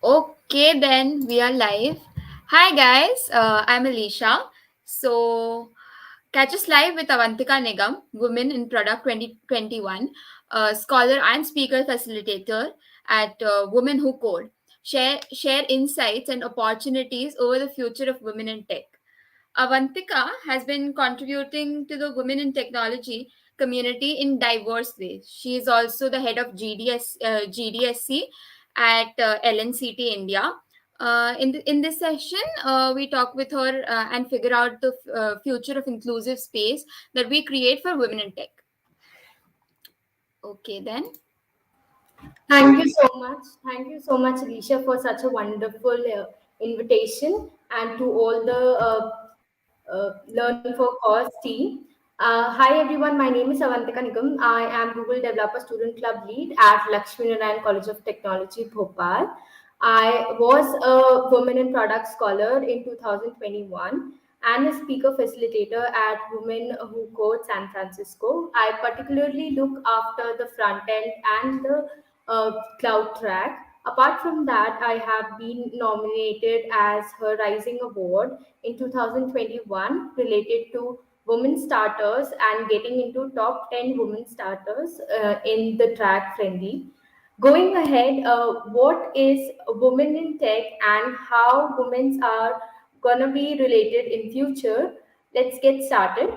Okay, then we are live. Hi, guys. I'm Alicia. So, catch us live with Awantika Nigam, Women in Product 2021, scholar and speaker facilitator at Women Who Code. Share insights and opportunities over the future of women in tech. Avantika has been contributing to the women in technology community in diverse ways. She is also the head of GDSC at LNCT India. In this session, we talk with her and figure out the future of inclusive space that we create for women in tech. Okay, then. Thank you so much. Thank you so much, Risha, for such a wonderful invitation and to all the Learn for Cause team. Hi, everyone. My name is Awantika Nigam. I am Google Developer Student Club Lead at Lakshmi Narayan College of Technology, Bhopal. I was a Women in Product Scholar in 2021 and a speaker facilitator at Women Who Code San Francisco. I particularly look after the front end and the cloud track. Apart from that, I have been nominated as her Rising Award in 2021 related to women starters and getting into top 10 women starters in the track friendly. Going ahead, what is women in tech and how women are gonna be related in future? Let's get started.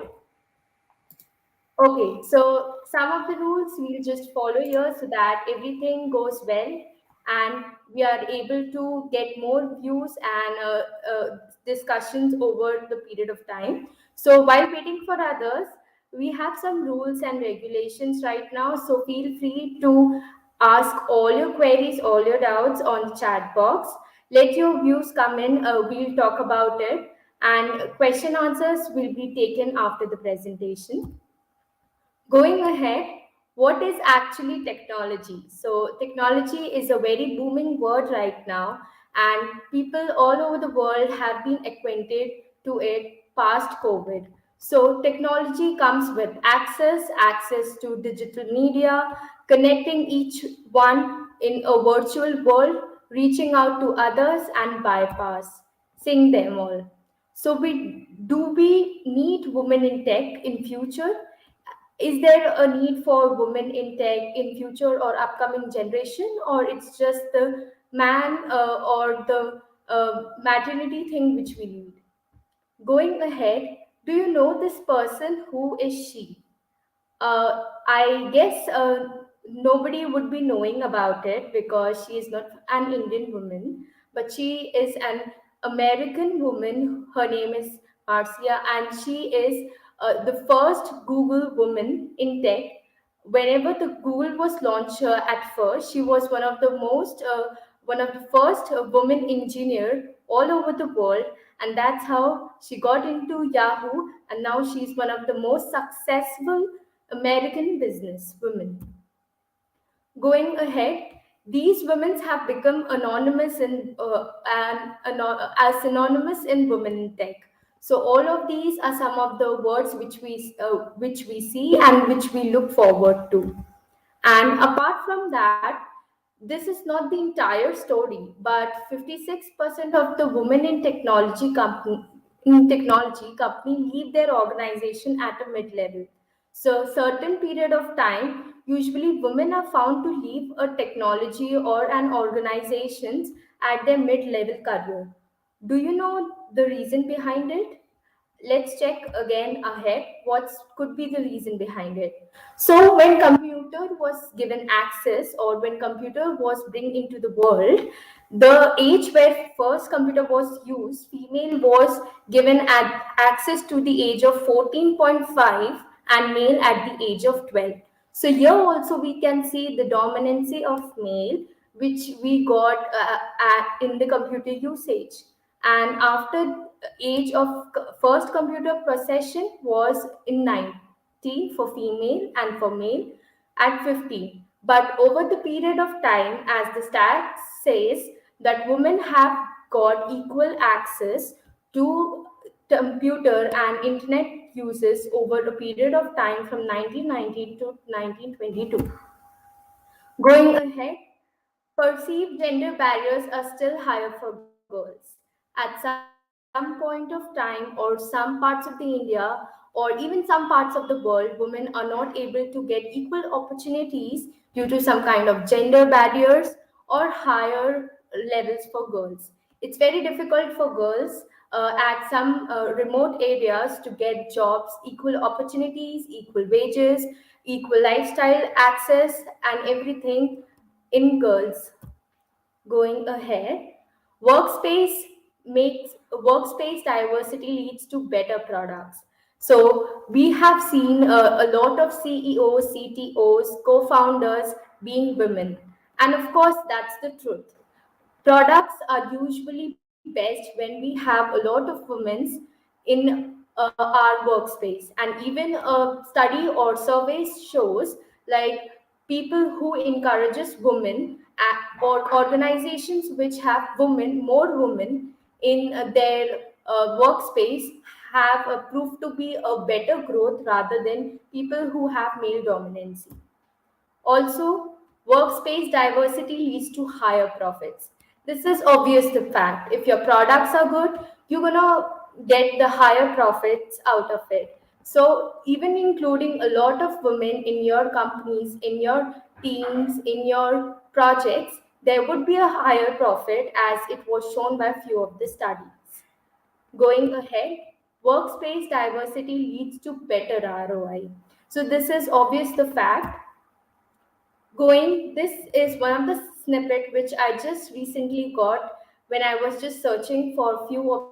Okay, so some of the rules we'll just follow here so that everything goes well and we are able to get more views and discussions over the period of time. So while waiting for others, we have some rules and regulations right now. So feel free to ask all your queries, all your doubts on the chat box. Let your views come in. We'll talk about it, and question answers will be taken after the presentation. Going ahead, what is actually technology? So, technology is a very booming word right now, and people all over the world have been acquainted to it past COVID. So, technology comes with access to digital media, connecting each one in a virtual world, reaching out to others and bypass, seeing them all. So, we need women in tech in future? Is there a need for women in tech in future or upcoming generation, or it's just the man or the maternity thing which we need? Going ahead, do you know this person? Who is she? I guess nobody would be knowing about it because she is not an Indian woman, but she is an American woman. Her name is Marcia, and she is the first Google woman in tech. Whenever the Google was launched at first, she was one of the first women engineer all over the world, and that's how she got into Yahoo, and now she's one of the most successful American business women. Going ahead, these women have become anonymous as synonymous in women in tech. So all of these are some of the words which we see and which we look forward to. And apart from that, this is not the entire story, but 56% of the women in technology company leave their organization at a mid-level. So certain period of time, usually women are found to leave a technology or an organizations at their mid-level career. Do you know the reason behind it? Let's check again ahead what could be the reason behind it. So when computer was given access, or when computer was bring into the world, the age where first computer was used, female was given access to the age of 14.5 and male at the age of 12. So here also we can see the dominancy of male which we got in the computer usage. And after age of first computer procession was in 19 for female and for male at 15. But over the period of time, as the stats says, that women have got equal access to computer and internet uses over a period of time from 1919 to 1922. Going ahead, perceived gender barriers are still higher for girls. At some point of time, or some parts of the India, or even some parts of the world, women are not able to get equal opportunities due to some kind of gender barriers or higher levels for girls. It's very difficult for girls at some remote areas to get jobs, equal opportunities, equal wages, equal lifestyle access, and everything in girls. Going ahead, workspace workspace diversity leads to better products. So we have seen a lot of CEOs, CTOs, co-founders being women, and of course that's the truth. Products are usually best when we have a lot of women in our workspace, and even a study or surveys shows like people who encourages women or organizations which have women more women in their workspace have proved to be a better growth rather than people who have male dominancy. Also, workspace diversity leads to higher profits. This is obvious the fact. If your products are good, you're gonna get the higher profits out of it. So, even including a lot of women in your companies, in your teams, in your projects, there would be a higher profit as it was shown by few of the studies. Going ahead, workspace diversity leads to better ROI. So, this is obvious the fact. Going, this is one of the snippet which I just recently got when I was just searching for a few of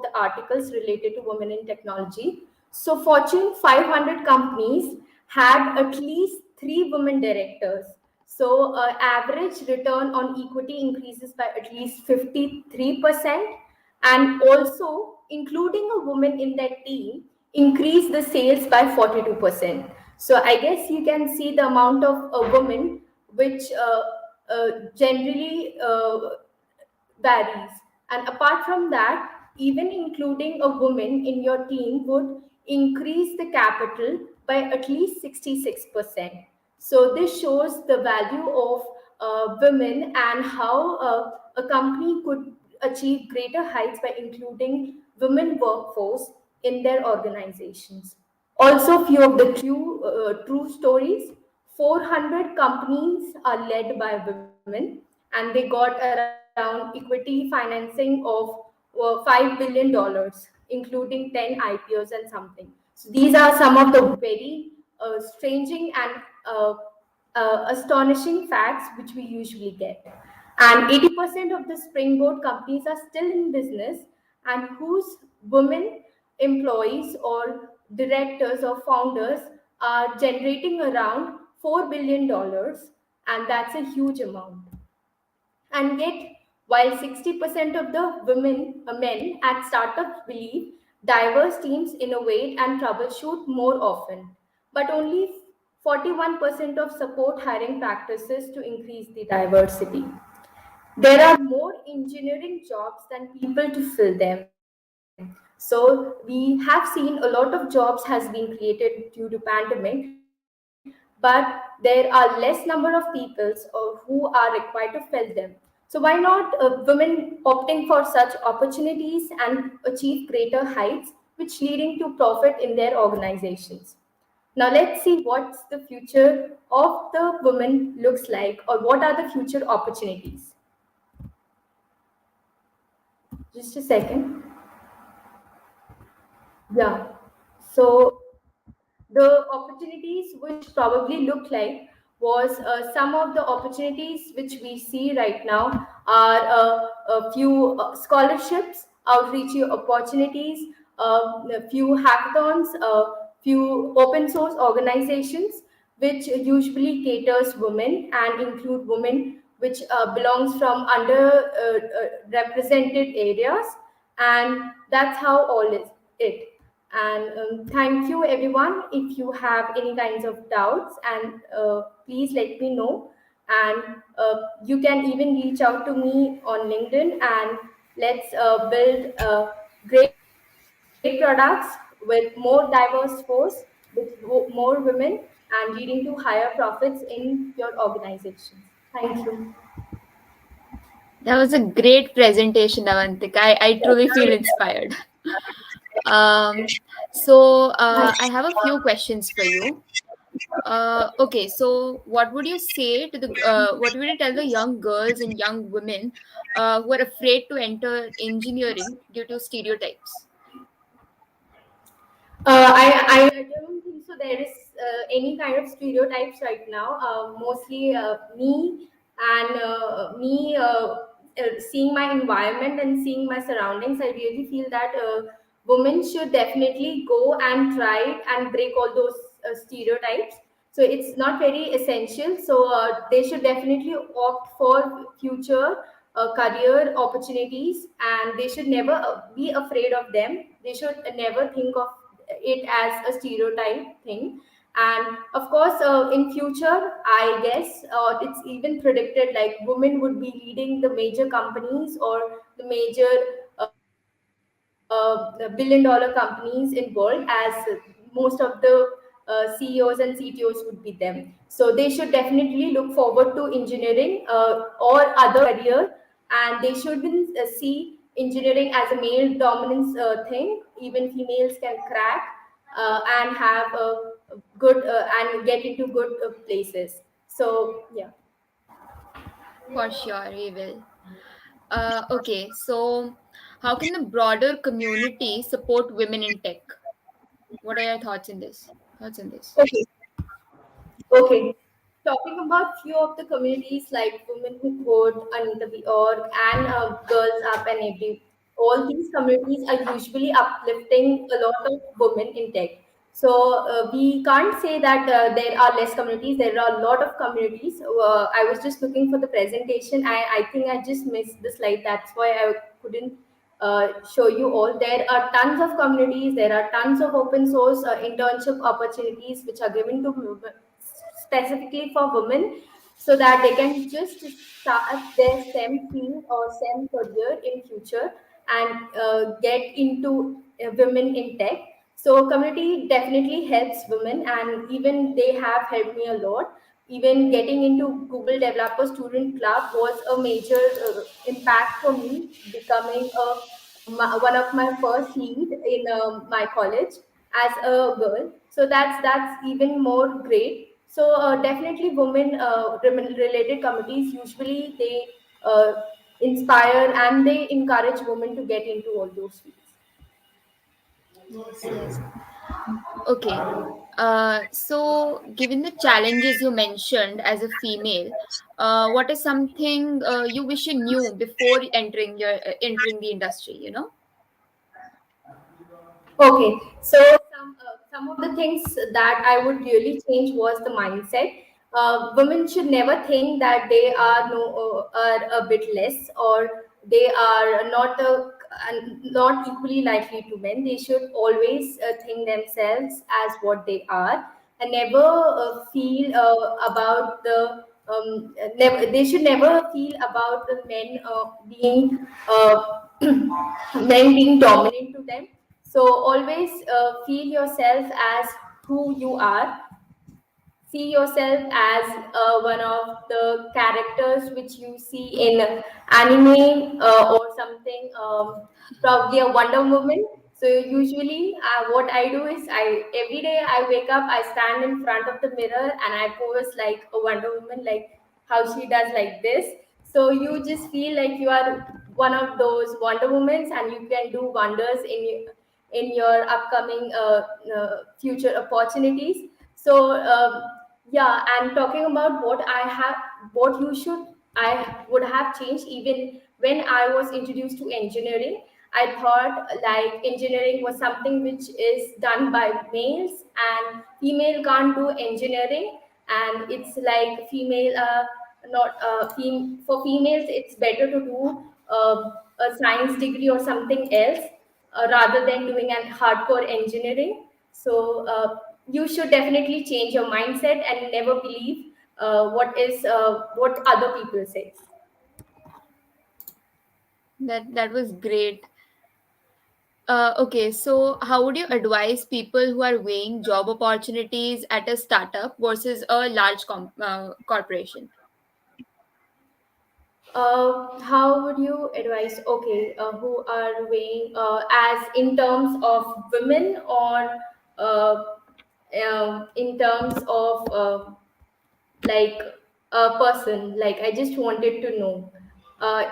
the articles related to women in technology. So Fortune 500 companies had at least 3 women directors. So average return on equity increases by at least 53%, and also including a woman in that team increase the sales by 42%. So I guess you can see the amount of a woman which generally varies. And apart from that, even including a woman in your team would increase the capital by at least 66%. So this shows the value of women and how a company could achieve greater heights by including women workforce in their organizations. Also, few of the true stories. 400 companies are led by women, and they got around equity financing of $5 billion, including 10 IPOs and something. So these are some of the very stranging and astonishing facts which we usually get. And 80% of the springboard companies are still in business and whose women employees or directors or founders are generating around $4 billion, and that's a huge amount. And yet, while 60% of the men at startups believe diverse teams innovate and troubleshoot more often, but only 41% of support hiring practices to increase the diversity. There are more engineering jobs than people to fill them. So we have seen a lot of jobs has been created due to pandemic, but there are less number of peoples who are required to fill them. So why not women opting for such opportunities and achieve greater heights, which leading to profit in their organizations. Now let's see what's the future of the women looks like, or what are the future opportunities. Just a second. Yeah. So the opportunities which probably look like was some of the opportunities which we see right now are a few scholarships, outreach opportunities, a few hackathons, a few open source organizations which usually caters women and include women which belongs from under represented areas, and that's how all is it. And thank you everyone. If you have any kinds of doubts, and please let me know. And you can even reach out to me on LinkedIn, and let's build great products with more diverse force, with more women, and leading to higher profits in your organizations. Thank you. That was a great presentation, Avantika. I truly feel inspired. Um, I have a few questions for you. Okay, so what would you say to what would you tell the young girls and young women who are afraid to enter engineering due to stereotypes? I don't think so. There is any kind of stereotypes right now. Mostly seeing my environment and seeing my surroundings, I really feel that women should definitely go and try and break all those stereotypes. So it's not very essential. So they should definitely opt for future career opportunities, and they should never be afraid of them. They should never think of it as a stereotype thing. And of course, in future, I guess it's even predicted like women would be leading the major companies or the major billion-dollar companies in world, as most of the CEOs and CTOs would be them. So they should definitely look forward to engineering or other career, and they shouldn't see engineering as a male dominance thing. Even females can crack and have a good and get into good places. So yeah. For sure, we will. Okay, so how can the broader community support women in tech? What are your thoughts in this? Thoughts in this? Okay. Okay. Talking about few of the communities like Women Who Code, Anita.org, and Girls Up and Every, all these communities are usually uplifting a lot of women in tech. So we can't say that there are less communities. There are a lot of communities. I was just looking for the presentation. I think I just missed the slide. That's why I couldn't show you all. There are tons of communities. There are tons of open source internship opportunities which are given to specifically for women, so that they can just start their STEM field or STEM career in future and get into women in tech. So community definitely helps women, and even they have helped me a lot. Even getting into Google Developer Student Club was a major impact for me, becoming one of my first lead in my college as a girl. So that's even more great. So definitely women related committees usually they inspire and they encourage women to get into all those fields. Yes, yes. Okay. Given the challenges you mentioned as a female, what is something you wish you knew before entering the industry? You know. Okay, so some of the things that I would really change was the mindset. Women should never think that they are no are a bit less, or they are not equally likely to men. They should always think themselves as what they are, and never feel about the they should never feel about the men being men being dominant to them. So always feel yourself as who you are. See yourself as one of the characters which you see in anime or something, probably a Wonder Woman. So usually what I do is I every day I wake up, I stand in front of the mirror and I pose like a Wonder Woman, like how she does like this. So you just feel like you are one of those Wonder Womans, and you can do wonders in your upcoming future opportunities. So yeah, and talking about what you should, I would have changed. Even when I was introduced to engineering, I thought like engineering was something which is done by males, and female can't do engineering, and it's like female not for females it's better to do a science degree or something else rather than doing an hardcore engineering. So you should definitely change your mindset and never believe what other people say. That was great. Okay, so how would you advise people who are weighing job opportunities at a startup versus a large corporation? How would you advise? Okay, who are weighing as in terms of women or uh, in terms of like a person? Like I just wanted to know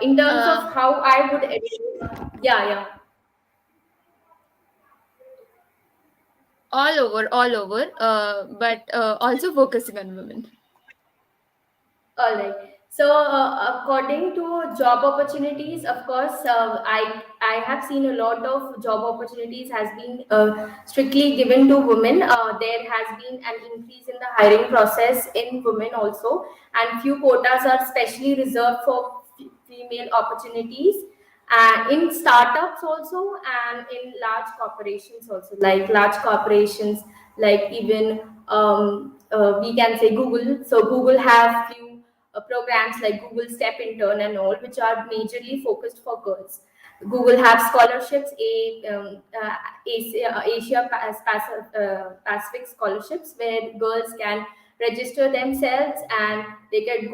in terms of Uh, how I would advise. Yeah, yeah. all over, but also focusing on women. All right. So, according to job opportunities, of course, I have seen a lot of job opportunities has been strictly given to women. There has been an increase in the hiring process in women also, and few quotas are specially reserved for female opportunities. In startups also, and in large corporations also, like large corporations, like even we can say Google. So Google have few programs like Google Step Intern and all, which are majorly focused for girls. Google have scholarships, Asia Pacific scholarships, where girls can register themselves and they get a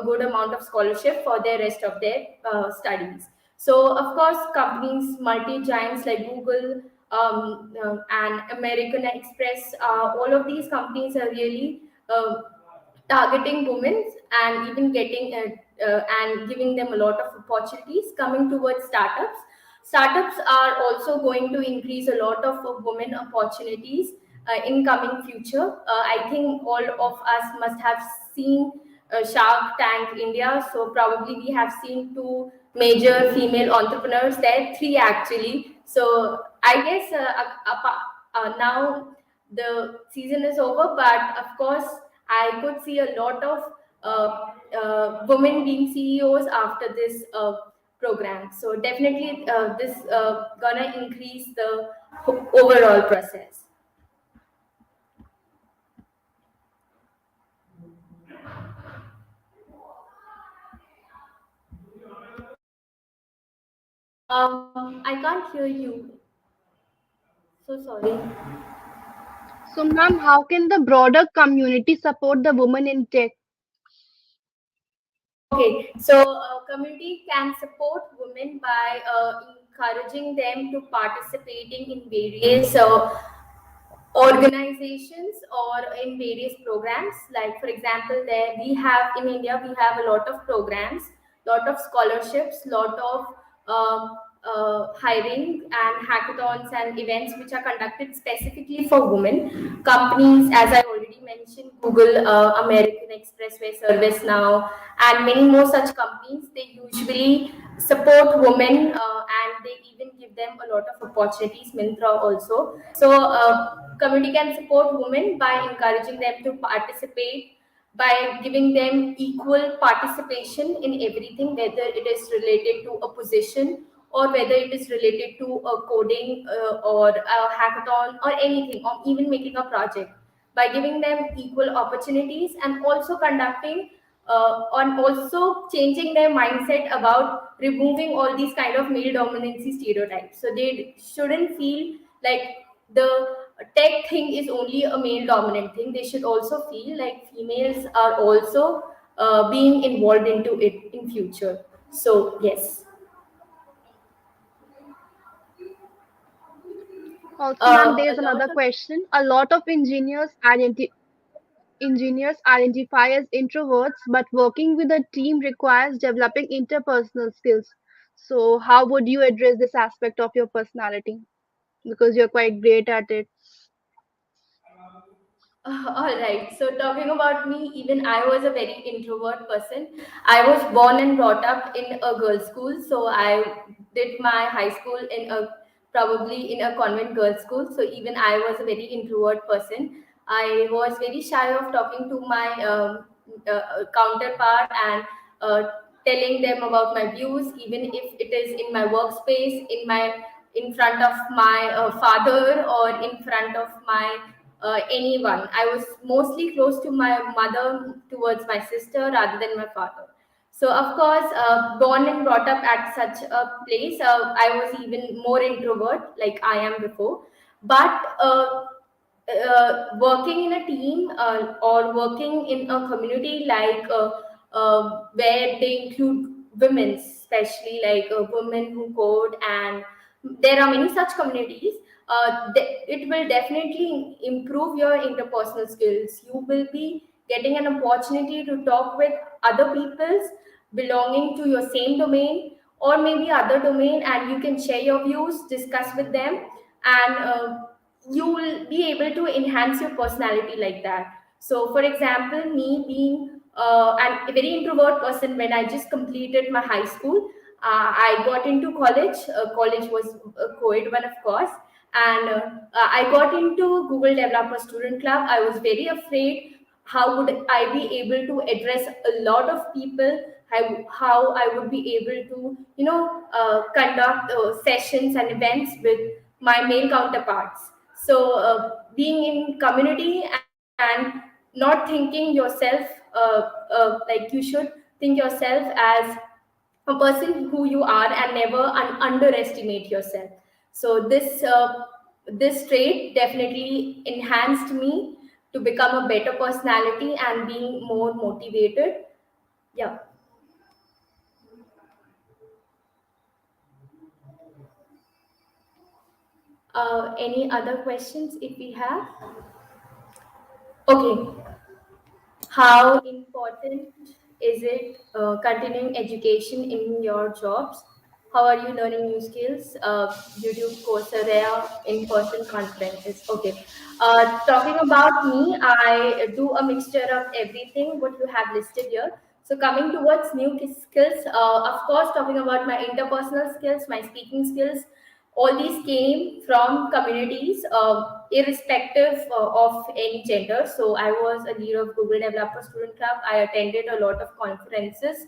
good amount of scholarship for the rest of their studies. So, of course, companies, multi giants like Google and American Express, all of these companies are really targeting women and even getting and giving them a lot of opportunities. Coming towards startups are also going to increase a lot of women opportunities in coming future. I think all of us must have seen Shark Tank India, so probably we have seen two major female entrepreneurs there, three actually. So I guess now the season is over, but of course I could see a lot of women being CEOs after this program. So definitely, this gonna increase the overall process. I can't hear you. So sorry. So, ma'am, how can the broader community support the women in tech? Okay, so community can support women by encouraging them to participating in various organizations or in various programs. Like for example, there we have in India we have a lot of programs, lot of scholarships, lot of hiring and hackathons and events which are conducted specifically for women. Companies, as I already mentioned, Google, American Express, Service Now, and many more such companies, they usually support women and they even give them a lot of opportunities. Mintra also. So community can support women by encouraging them to participate, by giving them equal participation in everything, whether it is related to a position or whether it is related to a coding or a hackathon or anything, or even making a project. By giving them equal opportunities and also conducting on also changing their mindset about removing all these kind of male dominancy stereotypes, so they shouldn't feel like the tech thing is only a male dominant thing. They should also feel like females are also being involved into it in future. So yes. Also, ma'am, there A is lot another of question. A lot of engineers identify as introverts, but working with a team requires developing interpersonal skills. So, how would you address this aspect of your personality? Because you're quite great at it. All right. So talking about me, even I was a very introvert person. I was born and brought up in a girls' school, so I did my high school in a probably in a convent girls' school. So even I was a very introvert person. I was very shy of talking to my counterpart and uh, telling them about my views, even if it is in my workspace, in front of my father or in front of my anyone. I was mostly close to my mother towards my sister rather than my father. So, of course, born and brought up at such a place, I was even more introvert, like I am before. But working in a team or working in a community like where they include women, especially like women who code, and there are many such communities. It will definitely improve your interpersonal skills. You will be getting an opportunity to talk with other peoples belonging to your same domain or maybe other domain, and you can share your views, discuss with them, and you will be able to enhance your personality like that. So for example, me being I'm a very introvert person. When I just completed my high school, I got into college. College was a co-ed one, of course, and I got into Google Developer Student Club. I was very afraid how would I be able to address a lot of people, how I would be able to, conduct sessions and events with my male counterparts. So being in community and not thinking yourself like you should think yourself as a person who you are, and never underestimate yourself. So this trait definitely enhanced me to become a better personality and being more motivated. Yeah. Any other questions if we have? Okay. How important is it continuing education in your jobs? How are you learning new skills? YouTube, Coursera, in-person conferences. Okay. Talking about me, I do a mixture of everything what you have listed here. So coming towards new skills, of course, talking about my interpersonal skills, my speaking skills, all these came from communities, irrespective of any gender. So I was a leader of Google Developer Student Club. I attended a lot of conferences.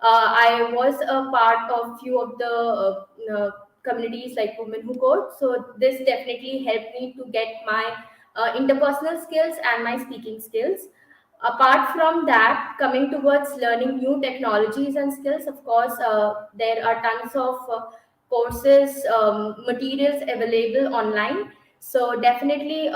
I was a part of few of the communities like Women Who Code. So this definitely helped me to get my interpersonal skills and my speaking skills. Apart from that, coming towards learning new technologies and skills, of course, there are tons of courses, materials available online. So definitely,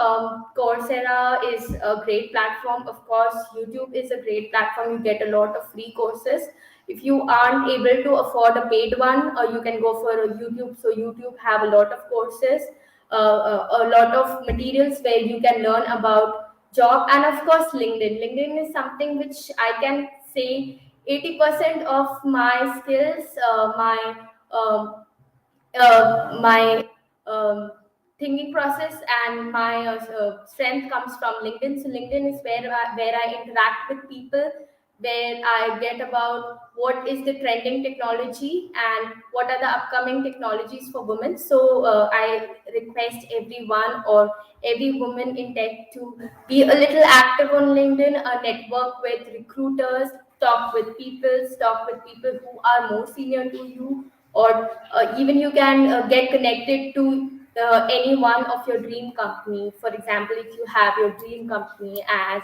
Coursera is a great platform. Of course, YouTube is a great platform. You get a lot of free courses. If you aren't able to afford a paid one, you can go for a YouTube. So YouTube have a lot of courses, a lot of materials where you can learn about job, and of course linkedin is something which I can say 80% of my skills, um, my thinking process and my strength comes from LinkedIn. So LinkedIn is where I interact with people, where I get about what is the trending technology and what are the upcoming technologies for women. So I request everyone or every woman in tech to be a little active on LinkedIn, network with recruiters, talk with people who are more senior to you, or even you can get connected to any one of your dream company. For example, if you have your dream company as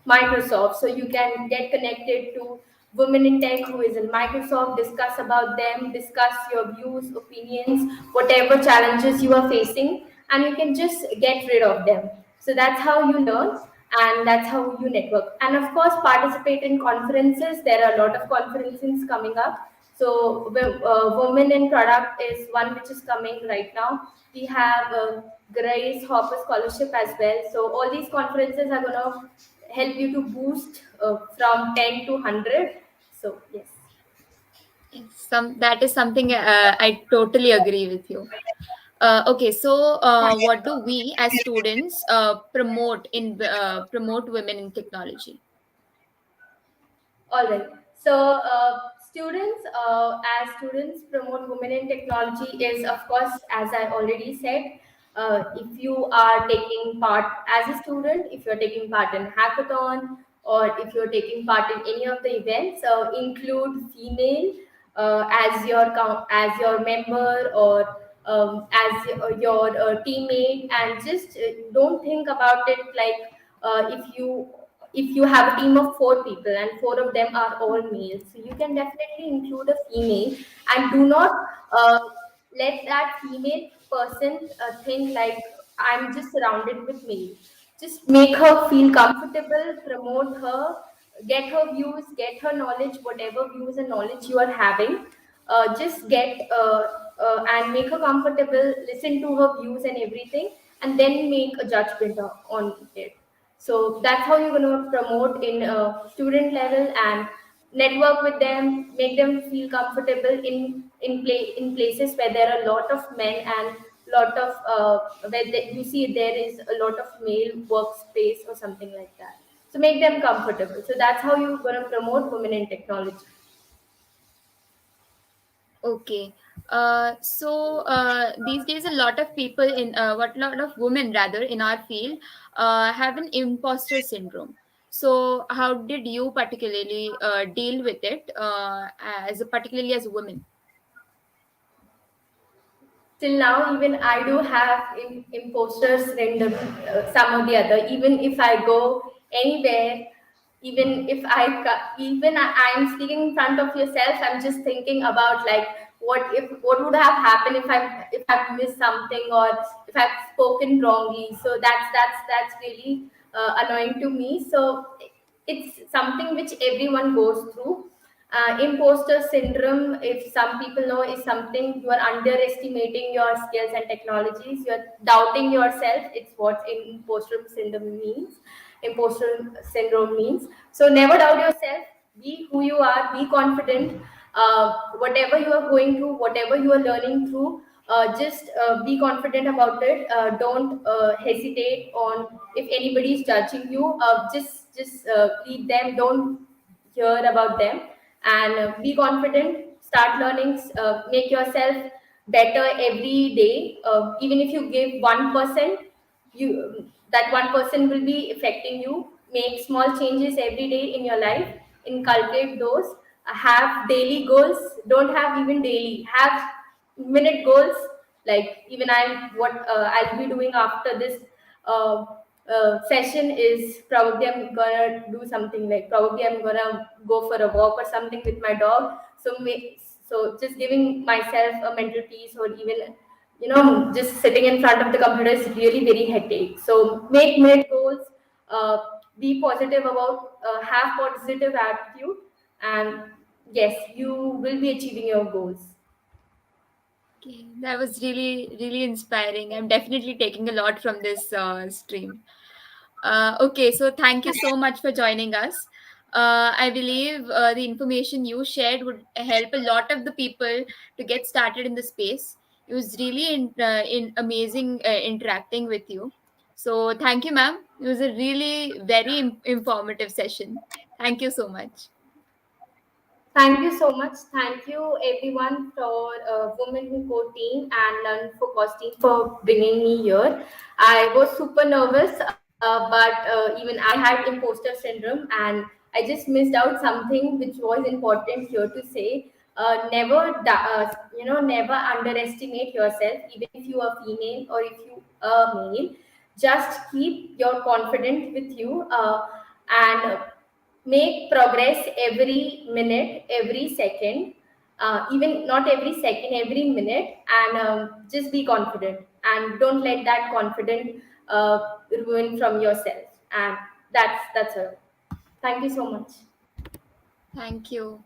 Microsoft, so you can get connected to women in tech who is in Microsoft, discuss about them, discuss your views, opinions, whatever challenges you are facing, and you can just get rid of them. So that's how you learn, and that's how you network. And of course, participate in conferences. There are a lot of conferences coming up. So Women in Product is one which is coming right now. We have Grace Hopper Scholarship as well. So all these conferences are going to help you to boost from 10 to 100. So yes. That is something I totally agree with you. Okay, so what do we as students promote women in technology? All right. So, as students, promote women in technology is, of course, as I already said, if you are taking part as a student, if you're taking part in hackathon, or if you're taking part in any of the events, include female as your member, or as your teammate, and just don't think about it like if you have a team of four people and four of them are all males, so you can definitely include a female, and do not uh, let that female person think like I'm just surrounded with males. Just make her feel comfortable, promote her, get her views, get her knowledge, whatever views and knowledge you are having. Just get and make her comfortable, listen to her views and everything, and then make a judgment on it. So that's how you're going to promote in student level, and network with them, make them feel comfortable in places where there are a lot of men, and lot of you see there is a lot of male workspace or something like that. So make them comfortable. So that's how you're going to promote women in technology. Okay. These days, a lot of people what lot of women rather in our field have an imposter syndrome. So, how did you particularly deal with it particularly as a woman? Till now, even I do have imposter syndrome, some or the other. Even if I go anywhere, even if I'm speaking in front of yourself, I'm just thinking about like what would have happened if I've missed something, or if I've spoken wrongly. So that's really annoying to me. So it's something which everyone goes through. Imposter syndrome, if some people know, is something you are underestimating your skills and technologies. You're doubting yourself. It's what imposter syndrome means. So never doubt yourself. Be who you are. Be confident. Whatever you are going through, whatever you are learning through, just be confident about it. Don't hesitate on if anybody is judging you. Just leave them. Don't hear about them, and be confident. Start learning. Make yourself better every day. Even if you give 1%, you that 1% will be affecting you. Make small changes every day in your life. Inculcate those. Have daily goals. Don't have even daily. Have minute goals. Like even I'll be doing after this uh, session is probably I'm gonna do something, like probably I'm gonna go for a walk or something with my dog. So just giving myself a mental peace, or even just sitting in front of the computer is really very hectic. So make minute goals. uh, be positive about, have positive attitude, and yes, you will be achieving your goals. Okay, that was really, really inspiring. I'm definitely taking a lot from this stream. Okay, so thank you so much for joining us. I believe the information you shared would help a lot of the people to get started in the space. It was really in amazing interacting with you. So thank you, ma'am. It was a really very informative session. Thank you so much. Thank you so much. Thank you everyone for Women Who Code team and Learn for Cause team for bringing me here. I was super nervous, but even I had imposter syndrome, and I just missed out something which was important here to say. Never underestimate yourself, even if you are female or if you are male. Just keep your confidence with you, and make progress every minute, every second, even not every second, every minute, and just be confident, and don't let that confidence ruin from yourself. And that's all. Thank you so much. Thank you.